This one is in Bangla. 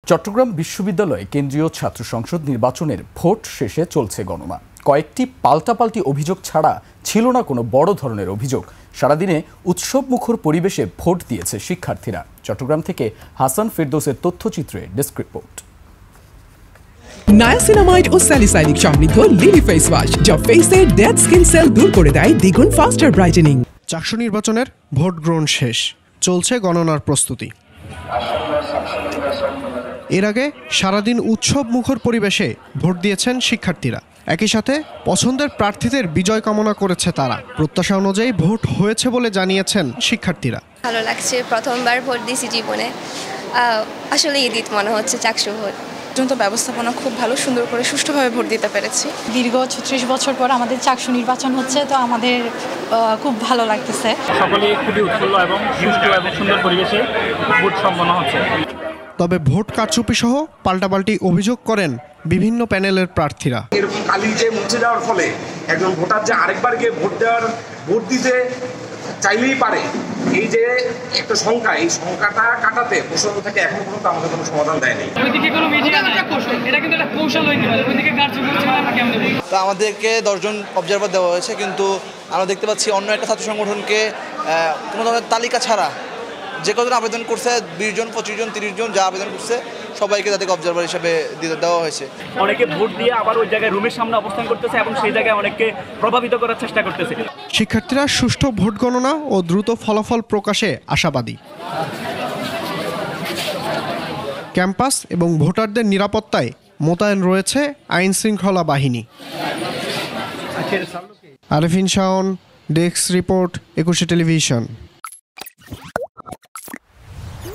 চট্টগ্রাম বিশ্ববিদ্যালয়ে কেন্দ্রীয় ছাত্র সংসদ নির্বাচনের ভোট শেষে চলছে গণনা। কয়েকটি পাল্টাপাল্টি অভিযোগ ছাড়া ছিল না কোনো বড় ধরনের অভিযোগ। সারাদিনে উৎসবমুখর পরিবেশে ভোট দিয়েছে শিক্ষার্থীরা। চট্টগ্রাম থেকে হাসান ফেরদৌসের তথ্যচিত্রে ডেস্ক রিপোর্ট। নায়াসিনামাইড ও স্যালিসাইলিক সমৃদ্ধ লিলি ফেস ওয়াশ যা ফেসের ডেড স্কিন সেল দূর করে দেয় দ্বিগুণ ফাস্টার ব্রাইটেনিং। চাকসু নির্বাচনের ভোট গ্রহণ শেষ, চলছে গণনার প্রস্তুতি। এর আগে সারাদিন উৎসব মুখর পরিবেশে ভোট দিয়েছেন শিক্ষার্থীরা। একই সাথে পছন্দের প্রার্থীদের বিজয় কামনা করেছে তারা। প্রত্যাশা অনুযায়ী ভোট হয়েছে বলে জানিয়েছেন শিক্ষার্থীরা। ভালো লাগছে, প্রথমবার ভোট দিয়েছি জীবনে। আসলে ঈদ মনে হচ্ছে চাকসু ভোট। ব্যবস্থাপনা খুব ভালো, সুন্দর করে সুষ্ঠুভাবে ভোট দিতে পেরেছি। দীর্ঘ 36 বছর পর আমাদের চাকসু নির্বাচন হচ্ছে, তো আমাদের খুব ভালো লাগতেছে। সকলেই খুবই উৎফুল্ল এবং সুষ্ঠু এবং সুন্দর পরিবেশে ভোট সম্পন্ন হচ্ছে। তবে ভোট কারচুপি সহ পাল্টাপাল্টি অভিযোগ করেন বিভিন্ন প্যানেলের প্রার্থীরা। এরকম কালি যে মুছে যাওয়ার ফলে একজন ভোটার যে আরেকবার গিয়ে ভোট দিতে চাইলেই পারে, এই যে একটা সংখ্যা, এই সংখ্যাটা কাটাতে প্রশ্ন থেকে এখন পর্যন্ত আমাদের কোনো সমাধান দেয়নি। তো আমাদেরকে 10 জন অবজারভার দেওয়া হয়েছে, কিন্তু আমরা দেখতে পাচ্ছি অন্য একটা ছাত্র সংগঠনকে কোনো ধরনের তালিকা ছাড়া যে কজন আবেদন করছে, 20 জন 25 জন 30 জন যা আবেদন করছে সবাইকে তাদেরকে অবজারভার হিসেবে দেওয়া হয়েছে। অনেকে ভোট দিয়ে আবার ওই জায়গায় রুমের সামনে অবস্থান করতেছে এবং সেই জায়গায় অনেককে প্রভাবিত করার চেষ্টা করতেছে। শিক্ষার্থীরা সুষ্ঠু ভোট গণনা ও দ্রুত ফলাফল প্রকাশে আশাবাদী। ক্যাম্পাস এবং ভোটারদের নিরাপত্তায় মোতায়েন রয়েছে আইন শৃঙ্খলা বাহিনী। Arefin Shaon, desk report, 21 television.